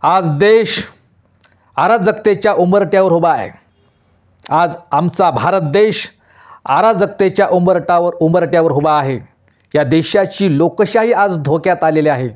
आज देश अराजकतेच्या उंबरठ्यावर उभा आहे। आज आमचा भारत देश अराजकतेच्या उंबरठ्यावर उभा आहे। या देशाची लोकशाही आज धोक्यात आलेली आहे।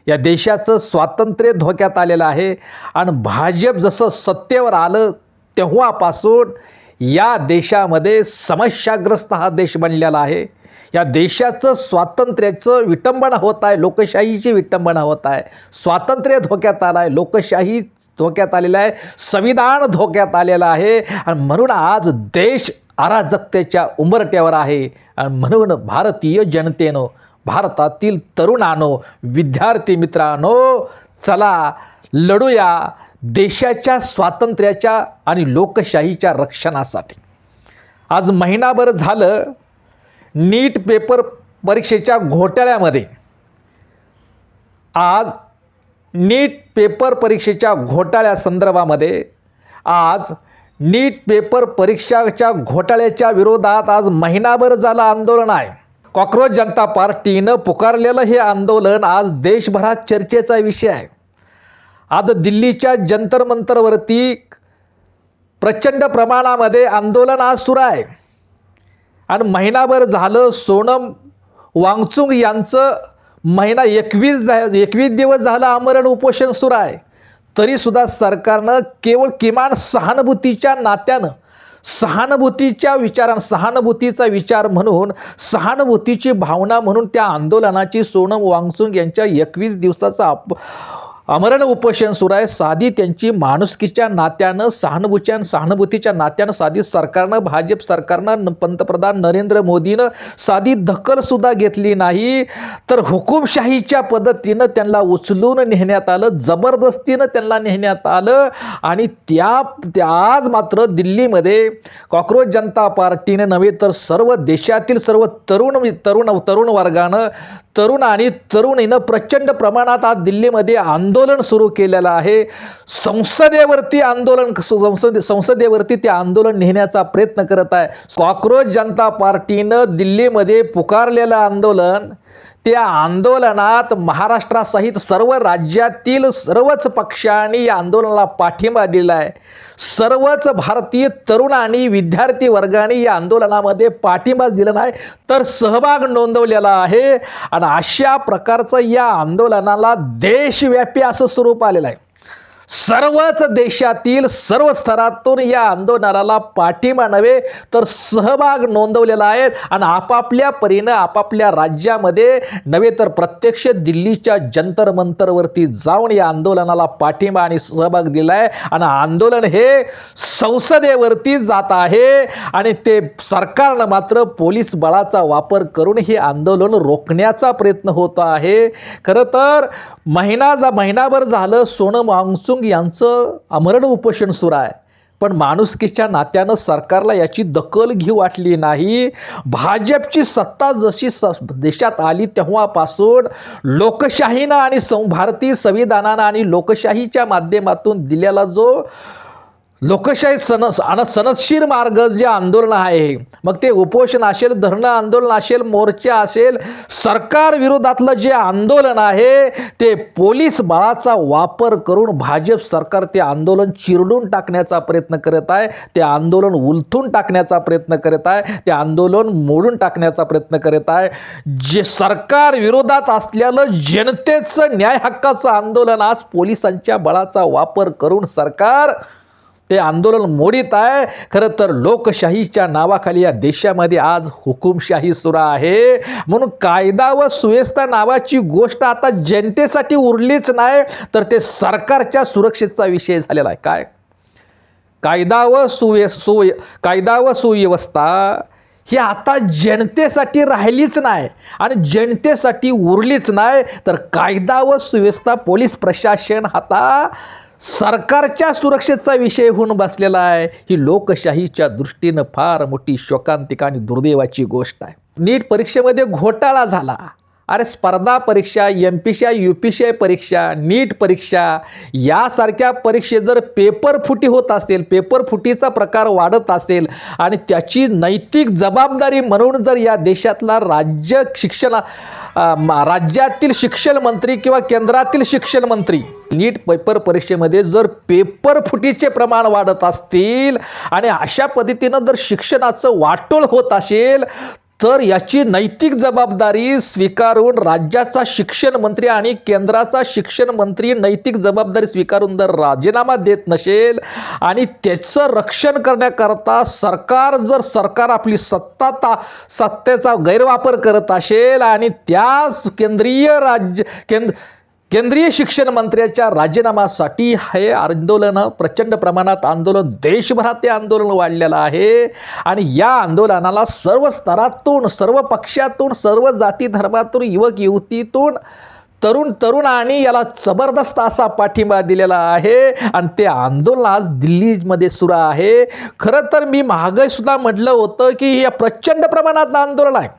या देशाचं स्वातंत्र्य धोक्यात आलेलं आहे आणि भाजप जसं सत्तेवर आलं तेव्हापासून या देशामध्ये समस्याग्रस्त हा देश बनलेला आहे। या देशाचं स्वातंत्र्याचं विटंबना होत आहे, लोकशाहीची विटंबना होत आहे। स्वातंत्र्य धोक्यात आलं आहे, लोकशाही धोक्यात आलेलं आहे, संविधान धोक्यात आलेलं आहे आणि म्हणून आज देश अराजकतेच्या उंबरठ्यावर आहे। आणि म्हणून भारतीय जनतेनो, भारतातील तरुणांनो, विद्यार्थी मित्रांनो, चला लढूया देशाच्या स्वातंत्र्याच्या आणि लोकशाहीच्या रक्षणासाठी। आज महिनाभर झालं नीट पेपर परीक्षेच्या घोटाळ्यामध्ये, आज नीट पेपर परीक्षेच्या घोटाळ्यासंदर्भामध्ये आज नीट पेपर परीक्षाच्या घोटाळ्याच्या विरोधात आज महिनाभर झालं आंदोलन आहे। कॉकरोच जनता पार्टीनं पुकारलेलं हे आंदोलन आज देशभरात चर्चेचा विषय आहे। आज दिल्लीच्या जंतर मंतरवरती प्रचंड प्रमाणामध्ये आंदोलन आज सुरू आहे आणि महिनाभर झालं सोनम वांगचुक यांचं महिना 21 दिवस झालं आमरण उपोषण सुरू आहे। तरीसुद्धा सरकारनं केवळ किमान सहानुभूतीच्या नात्यानं, सहानुभूतीचा विचार म्हणून, सहानुभूतीची भावना म्हणून त्या आंदोलनाची सोनम वांगचुक यांच्या 21 दिवसाचा आमरण उपोषण सुरू आहे। साधी त्यांची माणुसकीच्या नात्यानं, सहानुभूतीच्या नात्यानं साधी सरकारनं, भाजप सरकारनं, पंतप्रधान नरेंद्र मोदीनं साधी दखलसुद्धा घेतली नाही, तर हुकुमशाहीच्या पद्धतीनं त्यांना उचलून नेण्यात आलं, जबरदस्तीनं त्यांना नेण्यात आलं। आणि आज मात्र दिल्लीमध्ये कॉकरोच जनता पार्टीने नव्हे तर सर्व देशातील सर्व तरुण वर्गानं, तरुण आणि तरुणीनं प्रचंड प्रमाणात आज दिल्लीमध्ये आंदोलन सुरू केलेलं आहे। संसदेवरती ते आंदोलन नेण्याचा प्रयत्न करत आहे। कॉकरोच जनता पार्टीनं दिल्लीमध्ये पुकारलेलं आंदोलन, त्या आंदोलनात महाराष्ट्रासहित सर्व राज्यातील सर्वच पक्षांनी या आंदोलनाला पाठिंबा दिला आहे। सर्वच भारतीय तरुण आणि विद्यार्थी वर्गाने या आंदोलनामध्ये पाठिंबा दिला नाही तर सहभाग नोंदवलेला आहे। आणि अशा प्रकारचं या आंदोलनाला देशव्यापी असं स्वरूप आलेलं आहे। सर्वच देशातील सर्व स्तरातून या आंदोलनाला पाठिंबा नव्हे तर सहभाग नोंदवलेला आहे आणि आपापल्या परीनं आपापल्या राज्यामध्ये नव्हे तर प्रत्यक्ष दिल्लीच्या जंतर मंतरवरती जाऊन या आंदोलनाला पाठिंबा आणि सहभाग दिला आहे। आणि आंदोलन हे संसदेवरती जात आहे आणि ते सरकारनं मात्र पोलीस बळाचा वापर करून हे आंदोलन रोखण्याचा प्रयत्न होत आहे। खरं तर महिनाभर झालं सोनम वांगचुक यांचं आमरण उपोषण सुरू आहे, पण माणुसकीच्या नात्यानं सरकारला याची दखल घेऊ वाटली नाही। भाजपची सत्ता जशी देशात आली तेव्हापासून लोकशाहीनं आणि भारतीय संविधानानं आणि लोकशाहीच्या माध्यमातून दिलेला जो लोकशाही सनदशीर मार्ग जे आंदोलन आहे, मग ते उपोषण असेल, धरणं आंदोलन असेल, मोर्चा असेल, सरकार विरोधातलं जे आंदोलन आहे ते पोलीस बळाचा वापर करून भाजप सरकार ते आंदोलन चिरडून टाकण्याचा प्रयत्न करत आहे, ते आंदोलन उलथून टाकण्याचा प्रयत्न करत आहे, ते आंदोलन मोडून टाकण्याचा प्रयत्न करत आहे। जे सरकार विरोधात असलेलं जनतेचं न्याय हक्काचं आंदोलन आज पोलिसांच्या बळाचा वापर करून सरकार ते आंदोलन मोडीत आहे। खरं तर लोकशाहीच्या नावाखाली या देशामध्ये आज हुकुमशाही सुरू आहे। म्हणून कायदा व सुव्यवस्था नावाची गोष्ट आता जनतेसाठी उरलीच नाही तर ते सरकारच्या सुरक्षेचा विषय झालेला आहे। काय कायदा व सुव्यवस्था ही आता जनतेसाठी राहिलीच नाही आणि जनतेसाठी उरलीच नाही तर कायदा व सुव्यवस्था, पोलीस प्रशासन आता सरकारच्या सुरक्षेचा विषय होऊन बसलेला आहे। ही लोकशाहीच्या दृष्टीनं फार मोठी शोकांतिका आणि दुर्दैवाची गोष्ट आहे। नीट परीक्षेमध्ये घोटाळा झाला अरे स्पर्धा परीक्षा, MPSI UPSI परीक्षा, नीट परीक्षा यासारख्या परीक्षेत जर पेपर फुटी होत असेल, पेपर फुटीचा प्रकार वाढत असेल आणि त्याची नैतिक जबाबदारी म्हणून जर या देशातला राज्यातील शिक्षण मंत्री किंवा केंद्रातील शिक्षण मंत्री नीट पेपर परीक्षेमध्ये जर पेपर फुटीचे प्रमाण वाढत असतील आणि अशा पद्धतीनं जर शिक्षणाचं वाटोळ होत असेल तर याची नैतिक जबाबदारी स्वीकारून राज्याचा शिक्षण मंत्री आणि केंद्राचा शिक्षण मंत्री नैतिक जबाबदारी स्वीकारून जर राजीनामा देत नसेल आणि त्याचं रक्षण करण्याकरता सरकार आपली सत्तेचा गैरवापर करत असेल आणि त्याच केंद्रीय शिक्षण मंत्र्याच्या राजीनाम्यासाठी हे आंदोलन प्रचंड प्रमाणात आंदोलन देशभरात ते आंदोलन वाढलेलं आहे आणि या आंदोलनाला सर्व स्तरातून, सर्व पक्षातून, सर्व जाती धर्मातून, युवक युवतीतून तरुणांनी याला जबरदस्त असा पाठिंबा दिलेला आहे आणि ते आंदोलन आज दिल्लीमध्ये सुरू आहे. खरं तर मी मागे सुद्धा म्हटलं होतं की हे प्रचंड प्रमाणात आंदोलन आहे,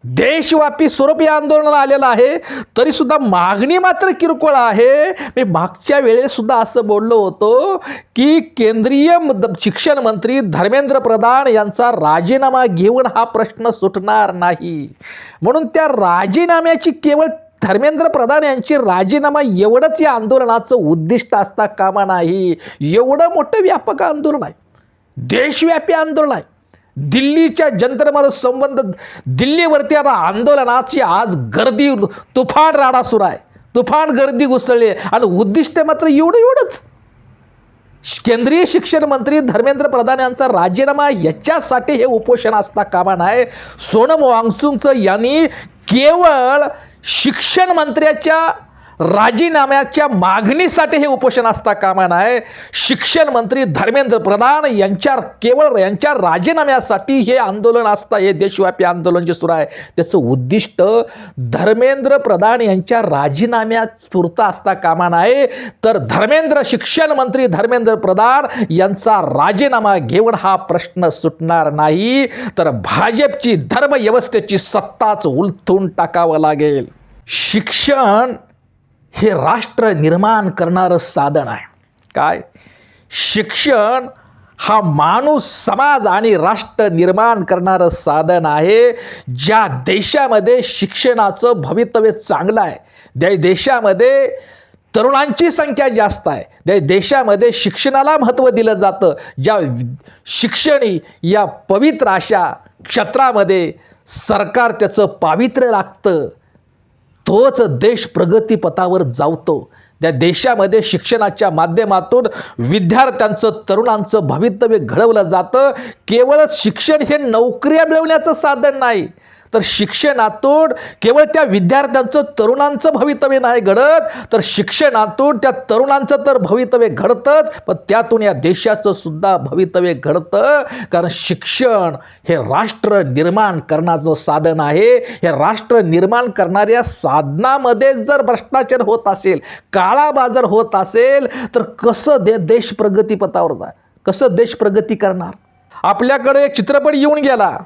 देशव्यापी स्वरूपी आंदोलन आलेलं आहे, तरी सुद्धा मागणी मात्र किरकोळ आहे. मी मागच्या वेळेस सुद्धा असं बोललो होतो की केंद्रीय शिक्षण मंत्री धर्मेंद्र प्रधान यांचा राजीनामा घेऊन हा प्रश्न सुटणार नाही, म्हणून त्या राजीनाम्याची केवळ धर्मेंद्र प्रधान यांची राजीनामा एवढंच या आंदोलनाचं उद्दिष्ट असता कामा नाही. एवढं मोठं व्यापक आंदोलन आहे, देशव्यापी आंदोलन आहे. दिल्लीच्या जंतर संबंध दिल्लीवरती आता आंदोलनाची आज गर्दी, तुफान राडा सुरू आहे, तुफान गर्दी घुसळली आणि उद्दिष्ट मात्र एवढंच केंद्रीय शिक्षण मंत्री धर्मेंद्र प्रधान यांचा राजीनामा याच्यासाठी हे उपोषण असता कामा नाही. सोनम वांगचुकचं यांनी केवळ शिक्षण मंत्र्याच्या राजीनाम्याच्या मागणीसाठी हे उपोषण असता कामा नये. शिक्षण मंत्री धर्मेंद्र प्रधान यांच्या राजीनाम्यासाठी हे आंदोलन असता, हे देशव्यापी आंदोलन जे सुरू आहे त्याचं उद्दिष्ट धर्मेंद्र प्रधान यांच्या राजीनाम्यापुरता असता कामा नये, तर शिक्षण मंत्री धर्मेंद्र प्रधान यांचा राजीनामा घेऊन हा प्रश्न सुटणार नाही, तर भाजपची धर्मव्यवस्थेची सत्ताच उलथून टाकावं लागेल. शिक्षण हे राष्ट्र निर्माण करणारं साधन आहे. काय? शिक्षण हा माणूस, समाज आणि राष्ट्र निर्माण करणारं साधन आहे. ज्या देशामध्ये शिक्षणाचं भवितव्य चांगलं आहे, त्या देशामध्ये तरुणांची संख्या जास्त आहे, त्या देशामध्ये शिक्षणाला महत्त्व दिलं जातं, ज्या शिक्षणी या पवित्र अशा क्षेत्रामध्ये सरकार त्याचं पावित्र्य राखतं, तोच देश प्रगतीपथावर जावतो. त्या देशामध्ये शिक्षणाच्या माध्यमातून विद्यार्थ्यांचं, तरुणांचं भवितव्य घडवलं जातं. केवळ शिक्षण हे नोकऱ्या मिळवण्याचं साधन नाही, तर शिक्षणातून केवळ त्या विद्यार्थ्यांचं, तरुणांचं भवितव्य नाही घडत, तर शिक्षणातून त्या तरुणांचं तर भवितव्य घडतंच, पण त्यातून या देशाचं सुद्धा भवितव्य घडतं. कारण शिक्षण हे राष्ट्र निर्माण करण्याचं साधन आहे. हे राष्ट्र निर्माण करणाऱ्या साधनामध्ये जर भ्रष्टाचार होत असेल, काळा बाजार होत असेल, तर कसं देश प्रगतीपथावर जाय, कसं देश प्रगती करणार? आपल्याकडे एक चित्रपट येऊन गेला,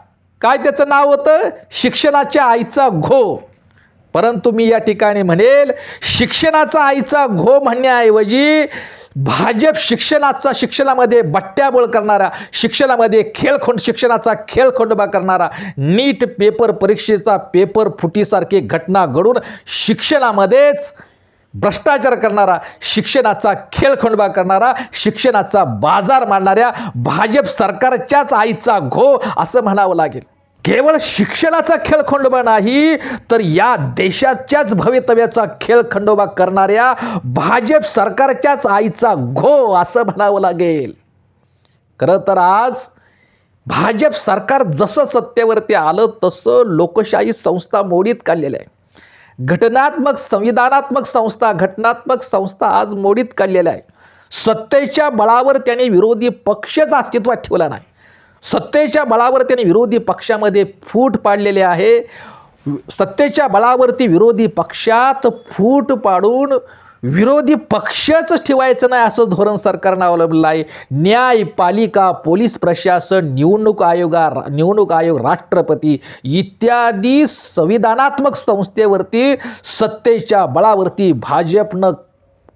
काय त्याचं नाव होतं? शिक्षणाच्या आईचा घो. परंतु मी या ठिकाणी म्हणेल, शिक्षणाचा आईचा घो म्हणण्याऐवजी भाजप शिक्षणामध्ये बट्ट्याबोळ करणारा, शिक्षणाचा खेळखंडोबा करणारा, नीट पेपर परीक्षेचा पेपर फुटीसारखे घटना घडून शिक्षणामध्येच भ्रष्टाचार करणारा, शिक्षणाचा खेळखंडोबा करणारा, शिक्षणाचा बाजार मांडणाऱ्या भाजप सरकारच्याच आईचा घो असं म्हणावं लागेल. केवळ शिक्षणाचा खेळखंडोबा नाही, तर या देशाच्याच भवितव्याचा खेळखंडोबा करणाऱ्या भाजप सरकारच्याच आईचा घो असं म्हणावं लागेल. खरं तर आज भाजप सरकार जसं सत्तेवरती आलं तसं लोकशाही संस्था मोडीत काढलेल्या आहे. संविधानात्मक संस्था आज मोडीत काढलेल्या आहे. सत्तेच्या बळावर त्याने विरोधी पक्षच अस्तित्वात ठेवला नाही. सत्तेच्या बळावर त्याने विरोधी पक्षामध्ये फूट पाडलेली आहे. सत्तेच्या बळावरती विरोधी पक्षात फूट पाडून विरोधी पक्षच ठेवायचं नाही असं धोरण सरकारनं अवलंबलं आहे. न्यायपालिका, पोलीस प्रशासन, निवडणूक आयोग, राष्ट्रपती इत्यादी संविधानात्मक संस्थेवरती सत्तेच्या बळावरती भाजपनं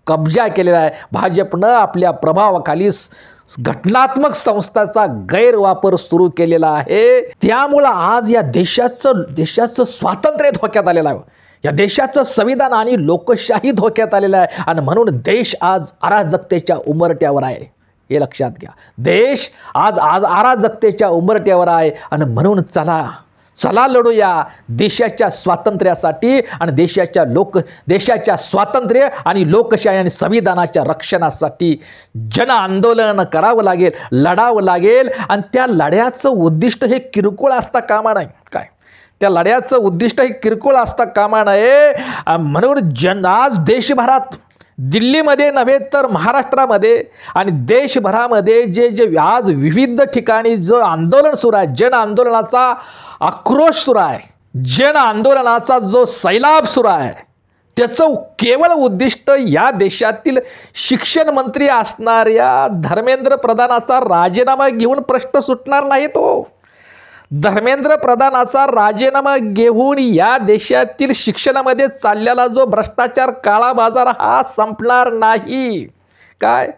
कब्जा केलेला आहे. भाजपनं आपल्या प्रभावाखाली घटनात्मक संस्थाचा गैरवापर सुरू केलेला आहे. त्यामुळं आज या देशाचं स्वातंत्र्य धोक्यात आलेलं आहे. या देशाचं संविधान आणि लोकशाही धोक्यात आलेलं आहे आणि म्हणून देश आज अराजकतेच्या उंबरठ्यावर आहे. हे लक्षात घ्या. देश आज अराजकतेच्या उंबरठ्यावर आहे आणि म्हणून चला लढूया देशाच्या स्वातंत्र्यासाठी आणि देशाच्या स्वातंत्र्य आणि लोकशाही आणि संविधानाच्या रक्षणासाठी जन आंदोलन करावं लागेल, लढावं लागेल. आणि त्या लढ्याचं उद्दिष्ट हे किरकोळ असता कामा नाही. काय त्या लढ्याचं उद्दिष्ट हे किरकोळ असता कामा नये. म्हणून आज देशभरात, दिल्लीमध्ये नव्हे तर महाराष्ट्रामध्ये आणि देशभरामध्ये जे आज विविध ठिकाणी जो आंदोलन सुरू आहे, जन आंदोलनाचा आक्रोश सुरू आहे, जन आंदोलनाचा जो सैलाब सुरू आहे, त्याचं केवळ उद्दिष्ट या देशातील शिक्षण मंत्री असणाऱ्या धर्मेंद्र प्रधानाचा राजीनामा घेऊन प्रश्न सुटणार नाही. तो धर्मेंद्र प्रधानाचा राजीनामा घेऊन या देशातील शिक्षणामध्ये चाललेला जो भ्रष्टाचार, काळा बाजार हा संपणार नाही. काय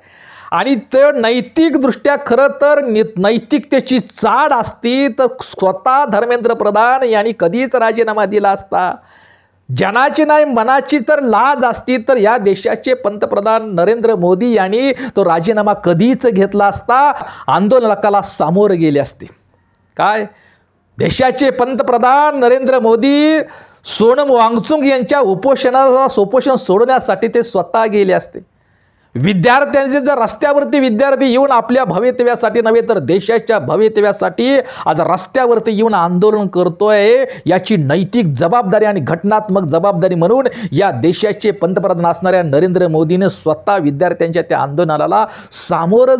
आणि ते नैतिकदृष्ट्या खरं तर नैतिकतेची चाड असती तर स्वतः धर्मेंद्र प्रधान यांनी कधीच राजीनामा दिला असता. जनाची नाही मनाची तर लाज असती तर या देशाचे पंतप्रधान नरेंद्र मोदी यांनी तो राजीनामा कधीच घेतला असता. आंदोलनाला सामोरे गेले असते. काय देशाचे पंतप्रधान नरेंद्र मोदी सोनम वांगचुक यांच्या उपोषण सोडण्यासाठी ते स्वतः गेले असते. विद्यार्थ्यांचे जर रस्त्यावरती विद्यार्थी येऊन आपल्या भवितव्यासाठी नव्हे तर देशाच्या भवितव्यासाठी आज रस्त्यावरती येऊन आंदोलन करतोय, याची नैतिक जबाबदारी आणि घटनात्मक जबाबदारी म्हणून या देशाचे पंतप्रधान असणाऱ्या नरेंद्र मोदीने स्वतः विद्यार्थ्यांच्या त्या आंदोलनाला सामोरं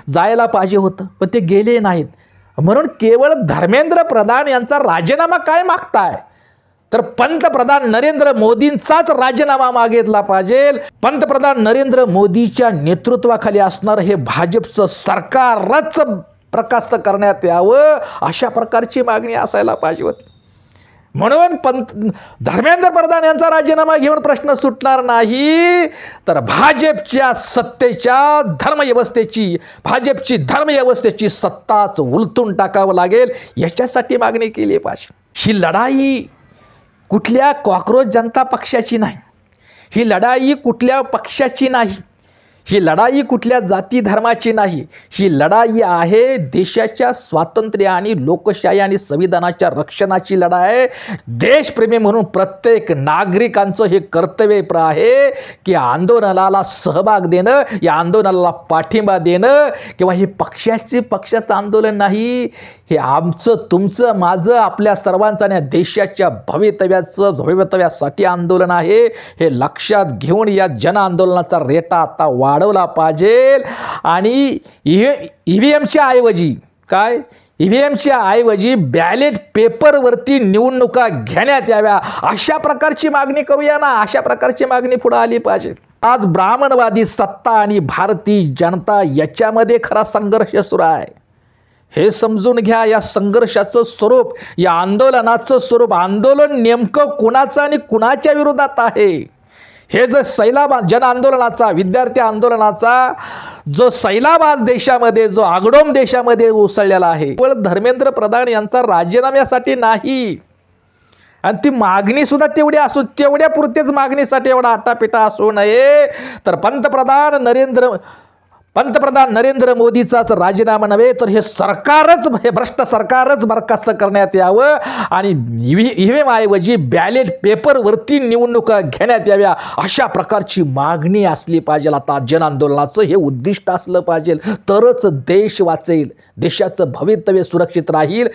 जायला पाहिजे होतं, पण ते गेले नाहीत. म्हणून केवळ धर्मेंद्र प्रधान यांचा राजीनामा काय मागताय तर पंतप्रधान नरेंद्र मोदींचाच राजीनामा मागितला पाहिजे. पंतप्रधान नरेंद्र मोदीच्या नेतृत्वाखाली असणारं हे भाजपचं सरकारच बरखास्त करण्यात यावं अशा प्रकारची मागणी असायला पाहिजे होती. म्हणून धर्मेंद्र प्रधान यांचा राजीनामा घेऊन प्रश्न सुटणार नाही तर भाजपच्या धर्मव्यवस्थेची सत्ताच उलटून टाकावं लागेल. याच्यासाठी मागणी केली पाहिजे. ही लढाई कुठल्या कॉक्रोच जनता पक्षाची नाही, ही लढाई कुठल्या पक्षाची नाही, ही लढाई कुठल्या जाती धर्माची नाही, ही लढाई आहे देशाच्या स्वातंत्र्य आणि लोकशाही आणि संविधानाच्या रक्षणाची लढाई आहे. देशप्रेमी म्हणून प्रत्येक नागरिकांचं हे कर्तव्य आहे की आंदोलनाला सहभाग देणं, या आंदोलनाला पाठिंबा देणं. किंवा हे पक्षाचं आंदोलन नाही, हे आमचं, तुमचं, माझं, आपल्या सर्वांचं आणि देशाच्या भवितव्यासाठी आंदोलन आहे. हे लक्षात घेऊन या जन आंदोलनाचा रेटा आता वाढवला पाहिजे. आणि ईव्हीएमच्या ऐवजी बॅलेट पेपरवरती निवडणुका घेण्यात याव्या अशा प्रकारची मागणी करूया ना. अशा प्रकारची मागणी पुढे आली पाहिजे. आज ब्राह्मणवादी सत्ता आणि भारतीय जनता याच्यामध्ये खरा संघर्ष सुरू आहे. हे समजून घ्या. या संघर्षाचं स्वरूप, या आंदोलनाचं स्वरूप, आंदोलन नेमकं कुणाचं आणि कुणाच्या विरोधात आहे, हे जो सैलाब जन आंदोलनाचा, विद्यार्थी आंदोलनाचा जो सैलाब आज देशामध्ये, जो आगडोम देशामध्ये उसळलेला आहे, केवळ धर्मेंद्र प्रधान यांचा राजीनाम्यासाठी नाही. आणि ती मागणी सुद्धा तेवढ्या पुरतेच मागणीसाठी एवढा आटापिटा असू नये तर पंतप्रधान नरेंद्र मोदीचाच राजीनामा नव्हे तर हे भ्रष्ट सरकारच बरखास्त करण्यात यावं आणि ईव्हीएम ऐवजी बॅलेट पेपरवरती निवडणुका घेण्यात याव्या अशा प्रकारची मागणी असली पाहिजे. आता जन आंदोलनाचं हे उद्दिष्ट असलं पाहिजे, तरच देश वाचेल, देशाचं भवितव्य सुरक्षित राहील,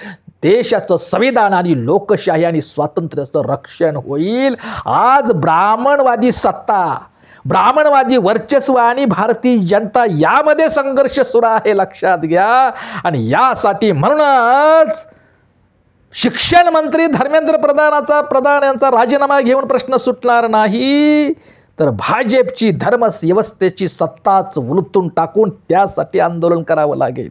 देशाचं संविधान आणि लोकशाही आणि स्वातंत्र्याचं रक्षण होईल. आज ब्राह्मणवादी सत्ता, ब्राह्मणवादी वर्चस्व आणि भारतीय जनता यामध्ये संघर्ष सुरू आहे, लक्षात घ्या. आणि यासाठी म्हणूनच शिक्षण मंत्री धर्मेंद्र प्रधान यांचा राजीनामा घेऊन प्रश्न सुटणार नाही तर भाजपची धर्मव्यवस्थेची सत्ताच उलटून टाकून त्यासाठी आंदोलन करावं लागेल.